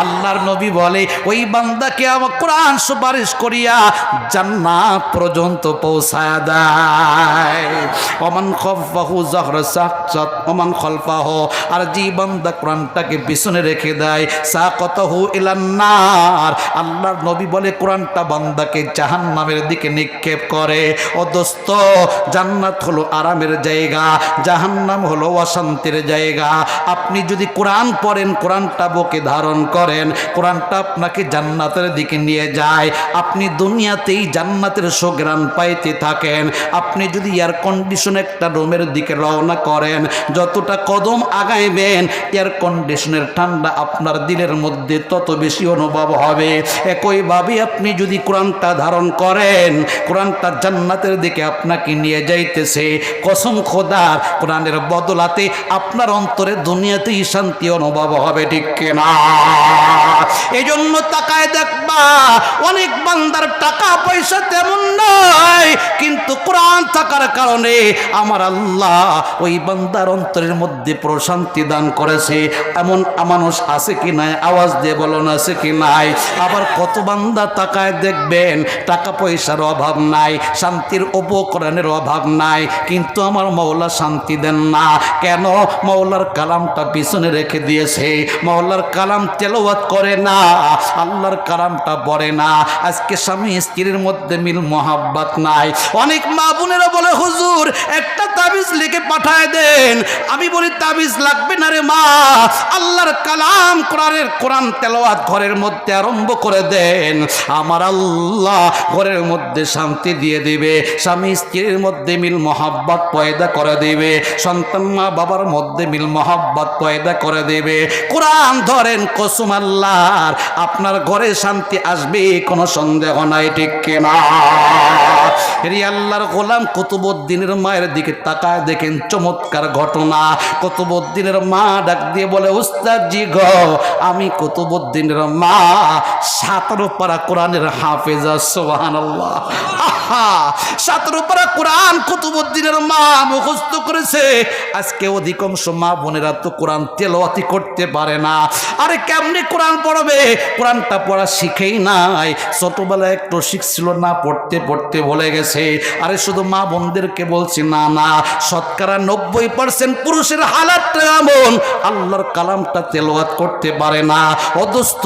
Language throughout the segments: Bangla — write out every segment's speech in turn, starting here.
আল্লাহর নবী বলে ওই বান্দাকে আমার কোরআন সুপারিশ করিয়া জান্নাত পর্যন্ত পৌঁছায়া দেয়। ওমান খাফাহু যাহরা সাকসাত ওমান খালফাহু, আর যে বান্দা কোরআনটাকে পিছনে রেখে দেয় সাকাতাহু ইলান নার, আল্লাহর নবী বলে কোরআনটা বান্দাকে জাহান্নামের দিকে নিক্ষেপ করে। ও দোস্ত, জান্নাত হলো আরামের জায়গা, জাহান্নাম হলো অশান্তির জায়গা। আপনি যদি কোরআন পড়েন, কোরআনটা বুকে ধারণ করেন, কোরআনটা আপনাকে জান্নাতের দিকে নিয়ে যায়। আপনি দুনিয়াতেই জান্নাতের সুঘ্রাণ পাইতে থাকেন। আপনি যদি এয়ার কন্ডিশন একটা রুমের দিকে রওনা করেন, যতটা কদম আগাইবেন এয়ার কন্ডিশনের ঠান্ডা আপনার দিলের মধ্যে তত বেশি অনুভব হবে। একইভাবে আপনি যদি কোরআনটা ধারণ করেন, কোরআনটা জান্নাতের দিকে আপনাকে নিয়ে যাইতেছে। কসম খোদার, কোরআনের বদলাতে আপনার অন্তরে দুনিয়াতেই শান্তি অনুভব হবে, ঠিক কিনা? এই জন্য তাকায় দেখবা অনেক বান্দার টাকা পয়সা তেমন নয়, কিন্তু কোরআন থাকার কারণে আমার আল্লাহ ওই বান্দার অন্তরের মধ্যে প্রশান্তি দান করেছে। এমন মানুষ আছে কি নাই? আওয়াজ দিয়ে বলুন, আছে কি নাই? আবার কত বান্দা তাকায় দেখবেন টাকা পয়সার অভাব নাই, শান্তির উপকরণের অভাব নাই, কিন্তু আমার মওলা শান্তি দেন না। কেন? মওলার কালামটা পিছনে রেখে দিয়েছে, মওলার কালাম তেলাওয়াত করে না, আল্লাহর কালামটা পড়ে না। আজকে স্বামী স্ত্রীর মধ্যে মিল মোহাব্বত নাই। অনেক মা বোনেরা বলে হুজুর একটা তাবিজ লিখে পাঠায় দেন। আমি বলি তাবিজ লাগবে না রে মা, আল্লাহর কালাম কোরআন তেলাওয়াত ঘরের মধ্যে আরম্ভ করে দেন, আমার আল্লাহ ঘরের মধ্যে শান্তি দিয়ে দিবে, স্বামী স্ত্রীর মধ্যে মিল মোহাব্বত পয়দা করে দিবে, সন্তান মা বাবার মধ্যে মিল মোহাব্বত পয়দা করে দিবে। কোরআন ধরেন, কসম আল্লাহর আপনার ঘরে শান্তি আসবে, কোনো সন্দেহ নাই, ঠিক কিনা? রে আল্লাহর গোলাম কুতুবউদ্দিনের মায়ের দিকে তাকায় দেখেন চমৎকার ঘটনা। কুতুবউদ্দিনের মা ডাক দিয়ে বলে, উস্তাদ জি গো, আমি কুতুবউদ্দিনের মা 17 পারা কোরআনের হাফেজা। সুবহানাল্লাহ। আহা, 17 পারা কোরআন কুতুবউদ্দিনের মা মুখস্থ করেছে। আজকে অধিকাংশ মা বোনেরা তো কোরআন তেলাওয়াতি করতে পারে না। আরে কেমনে কোরআন পড়বে? কোরআনটা পড়া শিখেই নাই, ছোটবেলায় একটু শিখছিল না, পড়তে পড়তে বলে গেছে। আরে শুধু মা বোনদেরকে বলছি না, না, শতকরা 90% পুরুষের হালাতটা এমন, আল্লাহর কালামটা তেলাওয়াত করতে পারে না। অদস্ত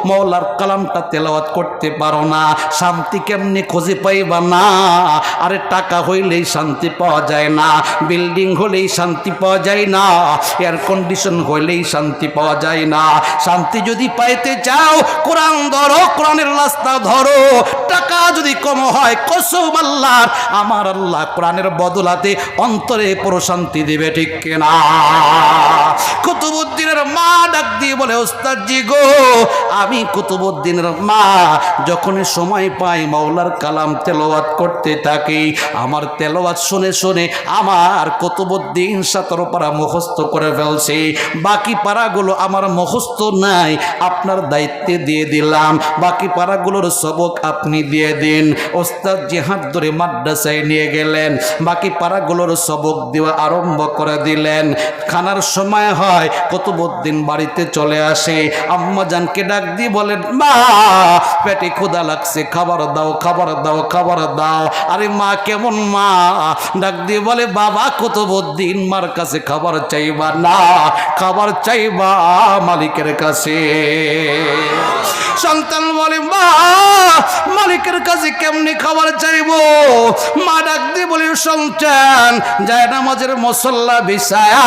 মওলার কালামটা তেলাওয়াত করতে পারো না, শান্তি কেমনে খুঁজে পাইবা না? আরে টাকা হইলেই শান্তি পাওয়া যায় না, বিল্ডিং হলেই শান্তি পাওয়া যায় না, এয়ার কন্ডিশন হইলেই শান্তি পাওয়া যায় না। শান্তি যদি পাইতে চাও কোরআন ধরো, কোরআনের রাস্তা ধরো। টাকা যদি কম হয়, কসম আল্লাহর আমার আল্লাহ কোরআনের বদলাতে অন্তরে প্রশান্তি দিবে, ঠিক কিনা? কুতুবউদ্দিনের মা ডাক দিয়ে বলে, ওস্তাদ জি গো, আমি কুতুবউদ্দিনের মা যখনই সময় পাই মাওলার কালাম তেলাওয়াত করতে থাকি। আমার তেলাওয়াত শুনে শুনে আমার কুতুবউদ্দিন 17 পারা মুখস্থ করে ফেলছে। বাকি পারাগুলো আমার মুখস্থ নাই, আপনার দায়িত্বে দিয়ে দিলাম, বাকি পারাগুলোর সবক আপনি দিয়ে দিন। ওস্তাদ জি হাত ধরে মাদ্রাসায় নিয়ে গেলেন, বাকি পারাগুলোর সবক দেওয়া আরম্ভ করে দিলেন। খানার সময় হয়, কুতুবউদ্দিন বাড়িতে চলে আসে। আম্মা জানকে ডাক দিয়ে বলেন, মা পেটে ক্ষুধা লাগছে, খাবার দাও, খাবার দাও, খাবার দাও। আরে মা কেমন মা? ডাক দিয়ে বলে, বাবা কুতুবউদ্দিন মার কাছে খাবার চাইবা না, খাবার চাইবা মালিকের কাছে। সন্তান বলে, মা মালিকের কাছে কেমনি খাবার চাইবো? মা ডাক দিয়ে বলে, সন্তান যায় নামাজের মুসল্লা বিছায়া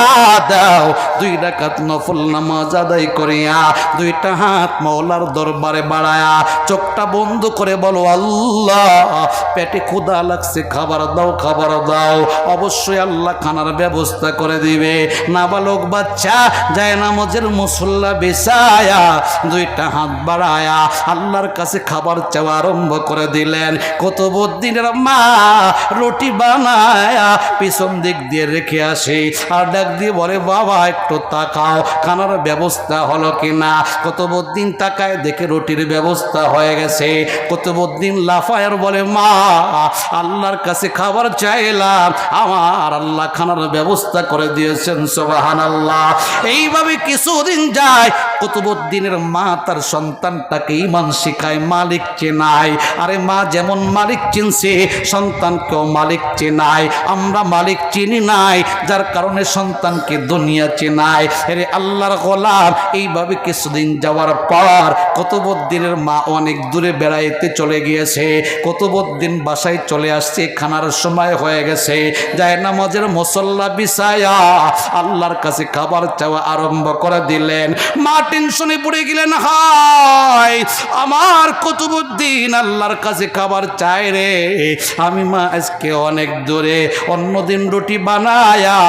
দাও, 2 রাকাত নফল নামাজ আদায় করিয়া 2টা হাত মওলার দরবারে বাড়ায়া চোখটা বন্ধ করে বলো, আল্লাহ পেটে ক্ষুধা লাগছে, খাবার দাও, খাবার দাও। অবশ্যই আল্লাহ খানার ব্যবস্থা করে দিবে। নাবালক বাচ্চা যায় নামাজের মুসল্লা বিছায়া 2টা হাত বাড়ায়া আল্লাহর কাছে খাবার চাওয়া আরম্ভ করে দিলেন। কুতুবউদ্দিনের মা রুটি বানায় পিছন দিক দিয়ে রেখে আসে আর ডাক দিয়ে বলে, বাবা একটু তাকাও, খানার ব্যবস্থা হলো কিনা। কুতুবউদ্দিন তাকায়, দেখে রুটির ব্যবস্থা হয়ে গেছে। কুতুবউদ্দিন লাফায় আর বলে, মা আল্লাহর কাছে খাবার চাইলাম, আমার আল্লাহ খানার ব্যবস্থা করে দিয়েছেন, সুবহানাল্লাহ। এইভাবে কিছুদিন যায়, কুতুবউদ্দিনের মা তার সন্তানটাকে ঈমান শিখায়, মালিক চেনায়। আরে মা যেমন মালিক চিনছে, সন্তানকেও মালিক চেনায়। আমরা মালিক চিনি নাই, যার কারণে সন্তানকে দুনিয়া চেনায়। আরে আল্লাহর গোলাম। এইভাবে কিছুদিন যাওয়ার পর কুতুবউদ্দিনের মা অনেক দূরে বেড়াইতে চলে গিয়েছে। কুতুবউদ্দিন বাসায় চলে আসছে, খানার সময় হয়ে গেছে। যায় নামাজের মুসল্লা বিছায়া আল্লাহর কাছে খাবার চাওয়া আরম্ভ করে দিলেন। মা টেনশনে পড়ে গেলেন, হায় আমার কুতুবউদ্দিন আল্লাহর কাছে খাবার চায় রে, আমি মা আজকে অনেক দূরে, অন্যদিন রুটি বানায়া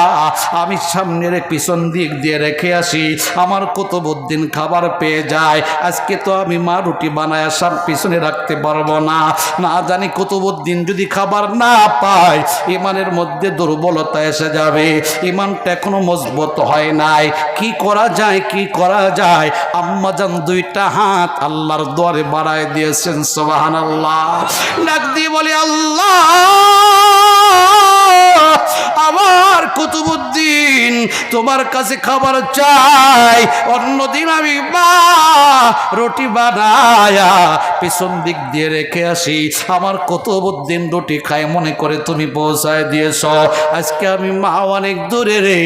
আমি সামনের পিছন দিক দিয়ে রেখে আসি, আমার কুতুবউদ্দিন খাবার পেয়ে যায়। আজকে তো আমি মা রুটি বানায়া সব পিছনে রাখতে পারবো না, না জানি কুতুবউদ্দিন যদি খাবার না পায় ইমানের মধ্যে দুর্বলতা এসে যাবে, ইমানটা এখনো মজবুত হয় নাই। কি করা যায়, কি করা যায়? আম্মাজান দুইটা হাত আল্লাহর দুয়ারে বাড়ায় দিয়েছেন, সুবহানাল্লাহ। ডাক দিয়ে বলে, আল্লাহ আমার কুতুবউদ্দিন তোমার কাছে খাবার চাই, অন্যদিন আমি মা রুটি বানায়া পিছন দিক দিয়ে রেখে আসি, আমার কুতুবউদ্দিন রুটি খায় মনে করে তুমি পৌঁছায় দিয়েছ। আজকে আমি মা অনেক দূরে রে,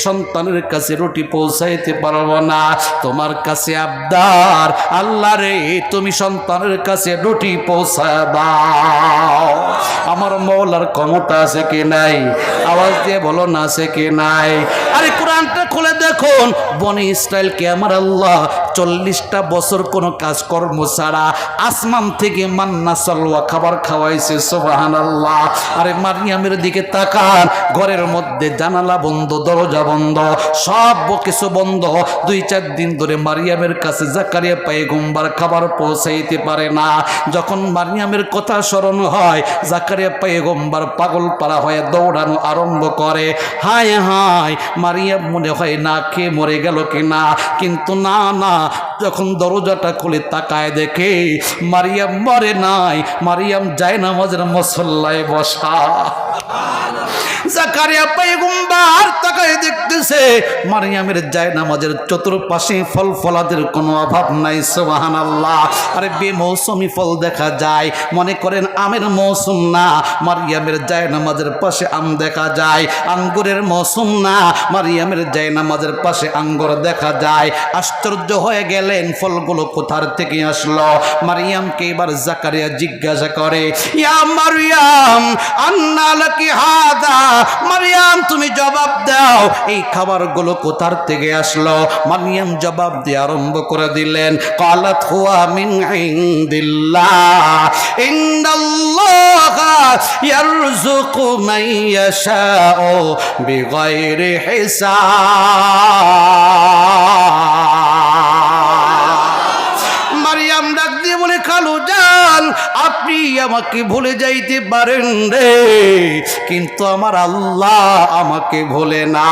সন্তানের কাছে রুটি পৌঁছাইতে পারবো না, তোমার কাছে আবদার, আল্লাহ রে তুমি সন্তানের কাছে রুটি পৌঁছায় দাও। আমার মওলার ক্ষমতা আছে কি নাই? আওয়াজ দিয়ে বলো না, আছে কি নাই? আরে কোরআনটা খুলে দেখুন, বনি ইসরায়েলকে আমার আল্লাহ 40টা বছর কোনো কাজকর্ম ছাড়া আসমান থেকে মান্না সালওয়া খাবার খাওয়াইছে, সুবহানাল্লাহ। আরে মারিয়ামের দিকে তাকান, ঘরের মধ্যে জানালা বন্ধ, দরজা বন্ধ, সব কিছু বন্ধ। 2-4 দিন ধরে মারিয়ামের কাছে জাকারিয়া পয়গম্বর খাবার পৌঁছাইতে পারে না। যখন মারিয়ামের কথা স্মরণ হয়, জাকারিয়া পয়গম্বর পাগল পারা হয়ে দৌড়ানো আরম্ভ করে। হায় হায়, মারিয়াম মনে হয় না খেয়ে মরে গেল কিনা, কিন্তু না না, যখন দরজাটা খুলে তাকায় দেখে মারিয়াম মরে নাই, মারিয়াম যায় নামাজের মুসল্লায় বসা। জাকারিয়া পয়গম্বর তাকায় দেখতেছে মারিয়ামের যায় নামাজের চতুর্পাশে ফল ফলাদের কোনো অভাব নাই, সুবহানাল্লাহ। আরে বেমৌসুমি ফল দেখা যায়, মনে করেন আমের মৌসুম না, মারিয়ামের যায় নামাজের পাশে আম দেখা যায়। আঙ্গুরের মৌসুম না, মারিয়ামের যায় নামাজের পাশে আঙ্গুর দেখা যায়। আশ্চর্য হয়ে গেলেন, ফলগুলো কোথার থেকে আসলো? মারিয়ামকে এবার জাকারিয়া জিজ্ঞাসা করে, ইয়া মারিয়াম আন্না লাকি হাদা, মারিয়াম তুমি জবাব দাও, এই খাবারগুলো কোথার থেকে আসলো? মারিয়াম জবাব দিয়ে আরম্ভ করে দিলেন, ক্বালাত হুয়া মিন ইনদিল্লাহ, ইন্নাল্লাহ ইয়ারযুকু মান ইয়াশাউ বিগাইরি হিসাব। মারিয়াম ডাক দিয়ে বলে, খালু জান আপনি আমাকে ভুলে যাইতে পারেন রে, কিন্তু আমার আল্লাহ আমাকে ভুলে না।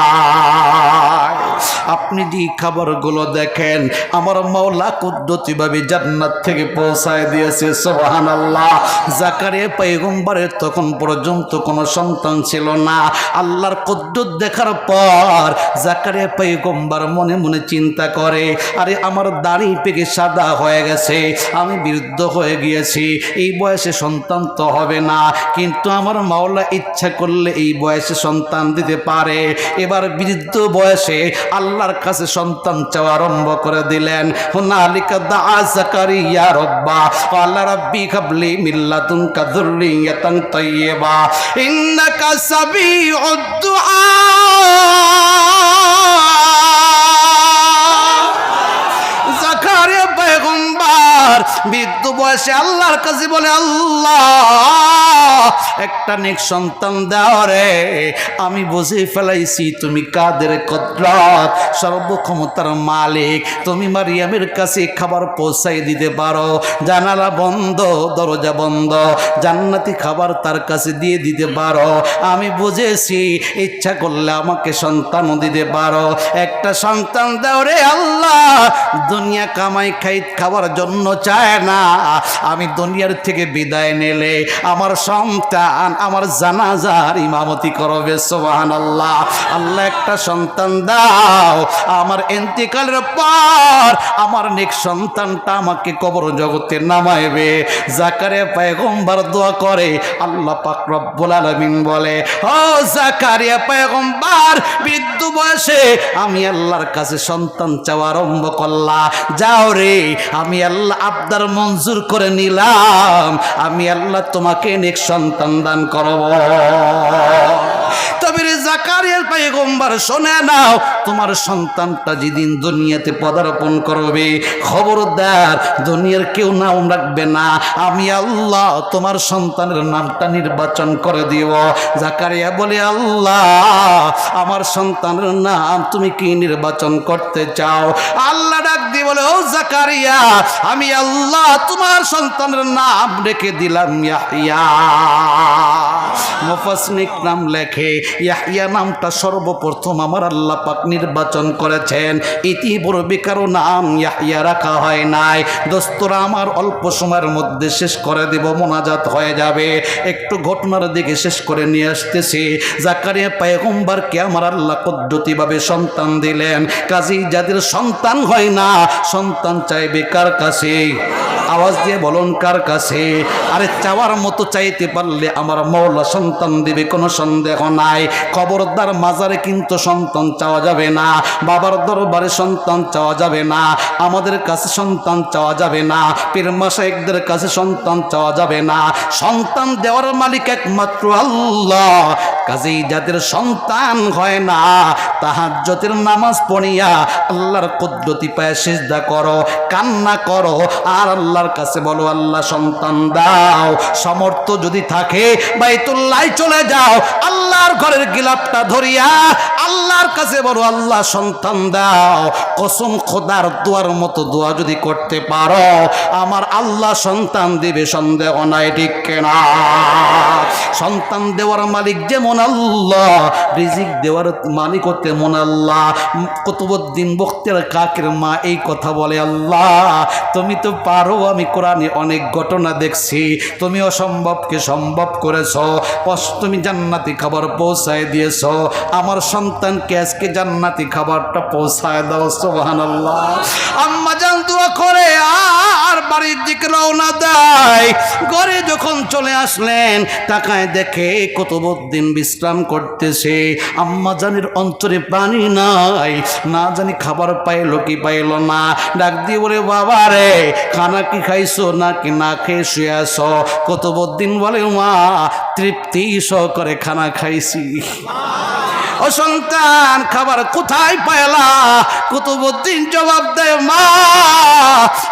আপনি যে খাবারগুলো দেখেন আমার মাওলা কুদরতিভাবে জান্নাত থেকে পৌঁছায় দিয়েছে, সুবহানাল্লাহ। জাকারিয়া পয়গম্বরের তখন পর্যন্ত কোনো সন্তান ছিল না। আল্লাহর কুদরত দেখার পর জাকারিয়া পয়গম্বর মনে মনে চিন্তা করে, আরে আমার দাড়ি পেকে সাদা হয়ে গেছে, আমি বৃদ্ধ হয়ে গিয়েছি, এই বয়সে সন্তান তো হবে না, কিন্তু আমার মাওলা ইচ্ছা করলে এই বয়সে সন্তান দিতে পারে। এবার বৃদ্ধ বয়সে আল্লাহর কাছে সন্তান চাওয়া আরম্ভ করে দিলেন। হুনালিকা দাআ জাকারিয়া রাব্বা ক্বালা রাব্বি হাবলি মিন লাদুনকা যুররিয়াতান তাইয়্যিবা ইন্নাকা সামিউদ দুআ। জাকারিয়া পয়গম্বর বার বৃদ্ধ বয়সে আল্লাহর কাছে বলে, আল্লাহ একটা নেক সন্তান দাও রে। আমি বুঝে ফেলাইছি তুমি কাদের কুদরত, সর্বক্ষমতার মালিক। তুমি মারিয়ামের কাছে খাবার পৌঁছাই দিতে পারো। জানালা বন্ধ, দরজা বন্ধ, জান্নাতি খাবার তার কাছে দিয়ে দিতে পারো। আমি বুঝেছি ইচ্ছা করলে আমাকে সন্তানও দিতে পারো। একটা সন্তান দাও রে আল্লাহ। দুনিয়া কামাই খাবার জন্য চায় না। আমি দুনিয়ার থেকে বিদায় নিলে আমার সন্তান আমার জানাজার ইমামতি করবে। সুবহানাল্লাহ। আল্লাহ একটা সন্তান দাও, আমার ইন্তেকালের পর আমার নেক সন্তানটা আমাকে কবর জগতে নামাইবে। জাকারিয়া পয়গম্বর দোয়া করে, আল্লাহ পাক রব্বুল আলামিন বলে, ও জাকারিয়া পয়গম্বর বৃদ্ধ বয়সে আমি আল্লাহর কাছে সন্তান চাওয়া আরম্ভ করলা। যাও রে, আমি আল্লাহ আবদার মঞ্জুর করে নিলাম। আমি আল্লাহ তোমাকে নেক সন্তান দান করব। তবে জাকারিয়া পয়গম্বর শুনে নাও, তোমার সন্তানটা যেদিন দুনিয়াতে পদার্পণ করবে, খবরদার দুনিয়ার কেউ নাম রাখবে না। আমি আল্লাহ তোমার সন্তানের নামটা নির্বাচন করে দিব। জাকারিয়া বলে, আল্লাহ আমার সন্তানের নাম তুমি কি নির্বাচন করতে চাও? আল্লাহ ডাক দিয়ে বলে, ও জাকারিয়া আমি আল্লাহ তোমার সন্তানের নাম রেখে দিলাম ইয়াহইয়া। মুফাসসির নাম লেখে ইয়াহইয়া নামটা সর্বপ্রথম আমার আল্লাহ পাক নির্বাচন করেছেন। ইতিপূর্বে কারো নাম ইয়াহইয়া রাখা হয় নাই। দোস্তরা আমার অল্প সময়ের মধ্যে শেষ করে দেব, মোনাজাত হয়ে যাবে। একটু ঘটনার দিকে শেষ করে নিয়ে আসতেছি। জাকারিয়া পয়গম্বরকে আমার আল্লাহ পদ্ধতিভাবে সন্তান দিলেন। কাজী যাদের সন্তান হয় না, সন্তান চাইবে কার কাছে? আওয়াজ দিয়ে বলুন, কার কাছে? আরে চাওয়ার মতো চাইতে পারলে আমার মওলা সন্তান দিবে, কোনো সন্দেহ নাই। খবরদার মাজারে কিন্তু সন্তান চাওয়া যাবে না, বাবার দরবারে সন্তান চাওয়া যাবে না, আমাদের কাছে সন্তান চাওয়া যাবে না, পীর মাশায়েখদের কাছে সন্তান চাওয়া যাবে না। সন্তান দেওয়ার মালিক একমাত্র আল্লাহ। কাজেই যাদের সন্তান হয় না, তাহাজ্জুদের নামাজ পড়িয়া আল্লাহর কুদরতি পায়ে সিজদা করো, কান্না করো, আর আল্লাহর কাছে বলো, আল্লাহ সন্তান দাও। সামর্থ্য যদি থাকে বাইতুল্লাহ চলে যাও, আল্লাহর ঘরের গিলাপটা ধরিয়া আল্লাহর কাছে বলো, আল্লাহ সন্তান দাও। কসম খোদার দোয়ার মতো দোয়া যদি করতে পারো, আমার আল্লাহ সন্তান দিবে, সন্দেহ নাই, ঠিক কিনা? সন্তান দেওয়ার মালিক যেমন আল্লাহ, রিজিক দেওয়ার মালিক তেমন আল্লাহ। কুতুবউদ্দিন বখতিয়ার কাকের মা এই কথা বলে, আল্লাহ তুমি তো পারো। আমি কোরআনে অনেক ঘটনা দেখছি, তুমি অসম্ভবকে সম্ভব করেছ। তুমি জান্নাতি খাবার পৌঁছায় দিয়েছ, আমার সন্তানকে আজকে জান্নাতি খাবারটা পৌঁছায় দাও। সুবহানাল্লাহ। আম্মা জান দোয়া করে আর বাড়ির দিকে রওনা দেয়। ঘরে যখন চলে আসলেন, তাকায় দেখে কুতুবউদ্দিন বিশ্রাম করতেছে। আম্মা জানের অন্তরে পানি নাই, না জানি খাবার পাইলো কি পাইলো না। ডাক দিয়ে বলে, বাবা রে খানা কি খাইছো নাকি না খেয়ে শুয়ে আসো? কুতুবউদ্দিন বলে, মা তৃপ্তি সহকারে খানা খাইছি। ও সন্তান খাবার কোথায় পাইলা? কুতুবউদ্দিন জবাব দেয়, মা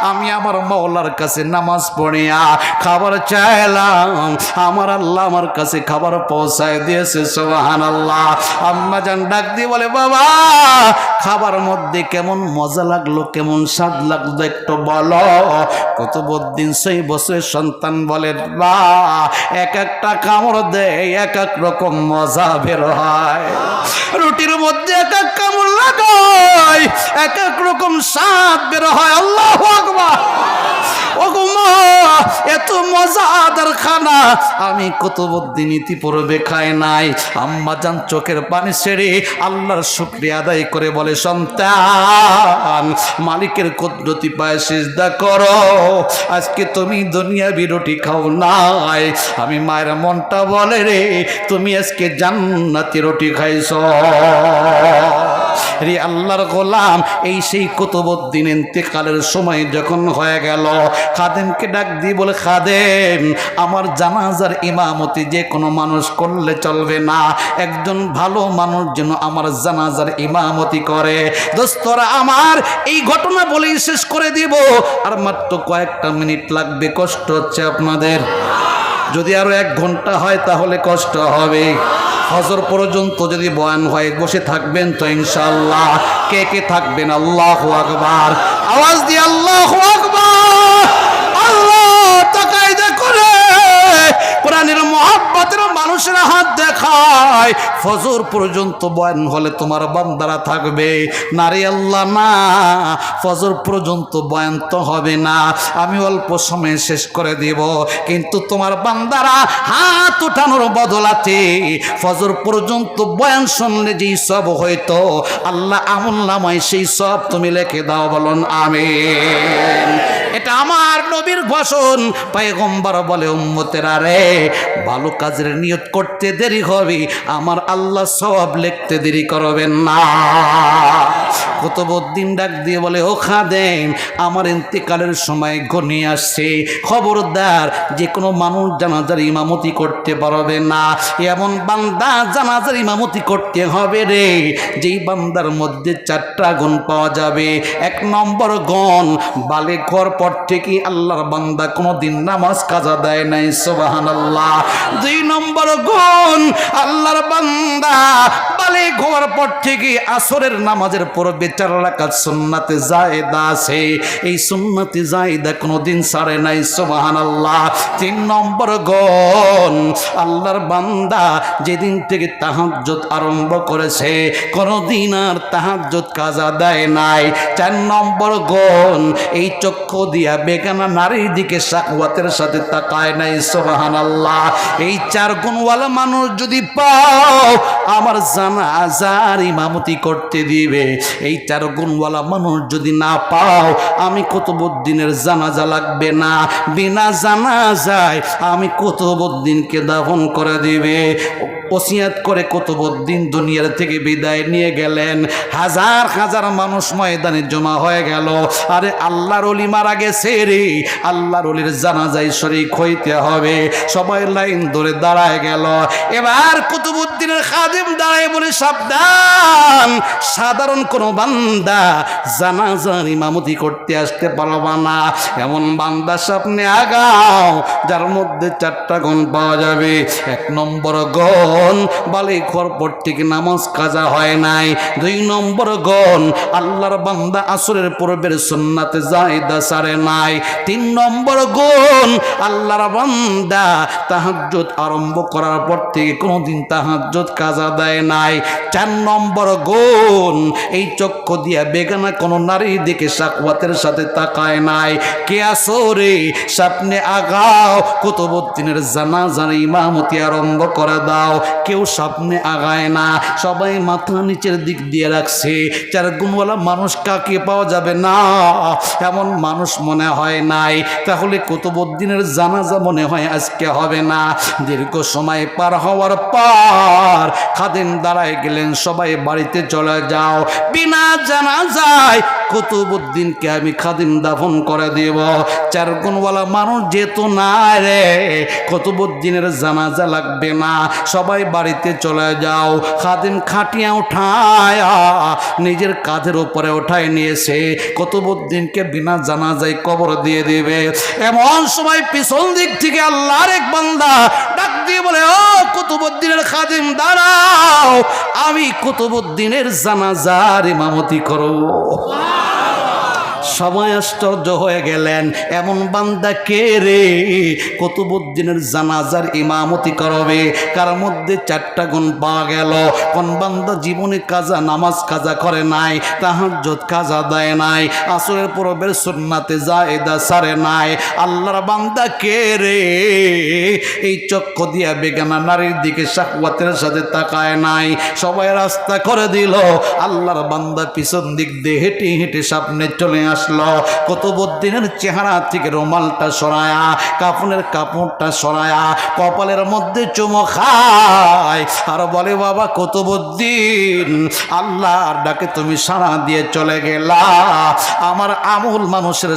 আমি আমার মওলার কাছে নামাজ পড়িয়া খাবার চাইলাম, আমার আল্লাহ আমার কাছে খাবার পৌঁছায় দিয়েছে। সুবহানাল্লাহ। আম্মা জান ডাক দিয়ে বলে, বাবা খাবার মধ্যে কেমন মজা লাগলো, কেমন স্বাদ লাগলো একটু বলো। কুতুবউদ্দিন 6 বছরের সন্তান বলে, বা এক একটা কামড় দেয় এক এক রকম মজা বের হয়। রুটির মধ্যে এক এক কামড় লাগায় এক এক রকম স্বাদ বের হয়। আল্লাহু আকবার। ওগো মা এত মজাদার খানা আমি কুতুবউদ্দিন ইতিপূর্বে খাই নাই। আম্মা জান চোখের পানি ছেড়ে আল্লাহর শুকরিয়া আদায় করে বলে, সন্তান মালিকের কুদরতি পায়ে সিজদা করো। আজকে তুমি দুনিয়াবি রুটি খাও নাই, আমি মায়ের মনটা বলে রে তুমি আজকে জান্নাতি রুটি খাইছো। রে আল্লাহর গোলাম, এই সেই কুতুবউদ্দিন ইন্তেকালের সময় যখন হয়ে গেল, খাদেমকে ডাক দিয়ে বলে, খাদেম, আমার জানাজার ইমামতি যে কোনো মানুষ করলে চলবে না, একজন ভালো মানুষ যেন আমার জানাজার ইমামতি করে। দোস্তরা আমার, এই ঘটনা বলেই শেষ করে দিব, আর মাত্র কয়েকটা মিনিট লাগবে। কষ্ট হচ্ছে আপনাদের? যদি আরো 1 ঘন্টা হয় তাহলে কষ্ট হবে। ফজর পর্যন্ত যদি বয়ান হয়, বসে থাকবেন তো ইনশাআল্লাহ? কে কে থাকবেন? আল্লাহু আকবার, আওয়াজ দিয়ে আল্লাহু আকবার। আল্লাহ তাকাইদা করে কোরআনের মুহাব্বতের মানুষের হাত দেখায়, ফজর পর্যন্ত বয়ান হলে তোমার বান্দারা থাকবে না রে আল্লাহ, না, ফজর পর্যন্ত বয়ান তো হবে না, আমি অল্প সময়ে শেষ করে দিব, কিন্তু তোমার বান্দারা হাত উঠানোর বদলাতে ফজর পর্যন্ত বয়ান শুনলে যেই সব হইতো, আল্লাহ আমুল্লামায় সেই সব তুমি লিখে দাও, বলুন আমিন। এটা আমার নবীর ভাষণ। পয়গম্বর বলে, উম্মতেরা রে, ভালো কাজের নিয়ত করতে দেরি হবে, আমার আল্লাহ সওয়াব লিখতে দেরি করবেন না। কুতুবউদ্দিন ডাক দিয়ে বলে, ও খাদেম, আমার ইন্তেকালের সময় ঘনিয়ে আসছে, খবরদার যে কোনো মানুষ জানাজার ইমামতি করতে পারবে না, এমন বান্দা জানাজার ইমামতি করতে হবে রে, যেই বান্দার মধ্যে 4টা গুণ পাওয়া যাবে। 1 নম্বর গুণ, বালে ঘর পর থেকে আল্লাহর বান্দা কোনোদিন নামাজ কাজা দেয় নাই, সুবহানাল্লাহ। 2 নম্বর গুণ, আল্লাহর বান্দা বালে ঘর পর থেকে আসরের নামাজের পূর্বে 4 রাকাত সুন্নাতে জায়েদা আছে, এই সুন্নাতে জায়েদা কোনোদিন ছাড়ে নাই, সুবহানাল্লাহ। 3 নম্বর গুণ, আল্লাহর বান্দা যেদিন থেকে তাহাজ্জুদ আরম্ভ করেছে কোনোদিন আর তাহাজ্জুদ কাজা দেয় নাই। 4 নম্বর গুণ, এই চক্ষু দিয়া বেগানা নারীর দিকে শাহওয়াতের সাথে তাকায় নাই, সুবহানাল্লাহ। এই 4 গুণওয়ালা মানুষ যদি পাও, আমার জানাজার ইমামতি করতে দিবে। এই 4 গুণওয়ালা মানুষ যদি না পাও, আমি কুতুবউদ্দিনের জানাজা লাগবে না, বিনা জানাজায় আমি কুতুবউদ্দিনকে দাফন করে দিবে। ওসিয়াত করে কুতুবউদ্দিন দুনিয়ার থেকে বিদায় নিয়ে গেলেন। হাজার হাজার মানুষ ময়দানে জমা হয়ে গেল। আরে আল্লাহর ওলি মারা গেছে রে, আল্লাহর ওলির জানাজায় শরীক হইতে হবে। সবাই লাইন ধরে দাঁড়ায় গেল। এবার কুতুবউদ্দিনের খাদেম দাঁড়ায় বলে, সাবধান, সাধারণ কোনো বান্দা জানাজার ইমামতি করতে আসতে পারবা না, এমন বান্দা সামনে আগাও যার মধ্যে 4টা গুণ পাওয়া যাবে। 1 নম্বর গুণ, বালিক হওয়ার পর থেকে নামাজ কাজা হয় নাই। 2 নম্বর গুণ, আল্লাহর বান্দা আসরের পূর্বের সুন্নাতে জায়েদা ছাড়ে নাই। 3 নম্বর গুণ, আল্লাহর বান্দা তাহাজ্জুদ আরম্ভ করার পর থেকে কোনোদিন তাহাজ্জুদ কাজা দেয় নাই। 4 নম্বর গুণ, এই চক্ষু দিয়া বেগানা কোনো নারীর দিকে শাহওয়াতের সাথে তাকায় নাই। কে আসো রে, সামনে আগাও, কুতুবউদ্দিনের জানাজার ইমামতি আরম্ভ করে দাও। কেউ সামনে আগায় না, সবাই মাথা নিচের দিক দিয়ে রাখছে। 4 গুণওয়ালা মানুষ কাকে পাওয়া যাবে না, এমন মানুষ মনে হয় নাই। তাহলে কুতুবউদ্দিনের জানাজা মনে হয় আজকে হবে না। দীর্ঘ সময় পার হওয়ার পর খাদেম দাঁড়ায় গেলেন, সবাই বাড়িতে চলে যাও, বিনা জানাজায় কুতুবউদ্দিনকে আমি খাদেম দাফন করে দেব। 4 গুণওয়ালা মানুষ যেত না রে, কুতুবউদ্দিনের জানাজা লাগবে না, সবাই বাড়িতে চলে যাও। খাদেম খাটিয়া উঠায় নিজের কাঁধের উপরে উঠায় নিয়েছে, কুতুবউদ্দিনকে বিনা জানাজায় কবর দিয়ে দেবে। এমন সময় পিছন দিক থেকে আল্লাহর এক বান্দা ডাক দিয়ে বলে, ও কুতুবউদ্দিনের খাদেম দাঁড়াও, আমি কুতুবউদ্দিনের জানাজার ইমামতি করব। সবাই আশ্চর্য হয়ে গেলেন, এমন বান্দা কে রে, কুতুবউদ্দিনের জানাজার ইমামতি করবে? কার মধ্যে 4টা গুণ পাওয়া গেল? কোন বান্দা জীবনে কাজা নামাজ কাজা করে নাই, তাহাজ্জুদ কাজা দেয় নাই, আসরের পূর্বের সুন্নাতে জায়েদা ছাড়ে নাই? আল্লাহর বান্দা কে রে, এই চক্ষু দিয়া বেগানা নারীর দিকে শাহওয়াতের সাথে তাকায় নাই? সবাই রাস্তা করে দিল। আল্লাহর বান্দা পিছন দিক দিয়ে হেঁটে হেঁটে সামনে চলে আসলো। কুতুবউদ্দিনের চেহারা থেকে রুমালটা সরায়া, কাফনের কাপড়টা সরায়া, কপালের মধ্যে চুমো খায় আর বলে, বাবা কুতুবউদ্দিন, আল্লাহর ডাকে তুমি সাড়া দিয়ে চলে গেলা। আমার আমল মানুষের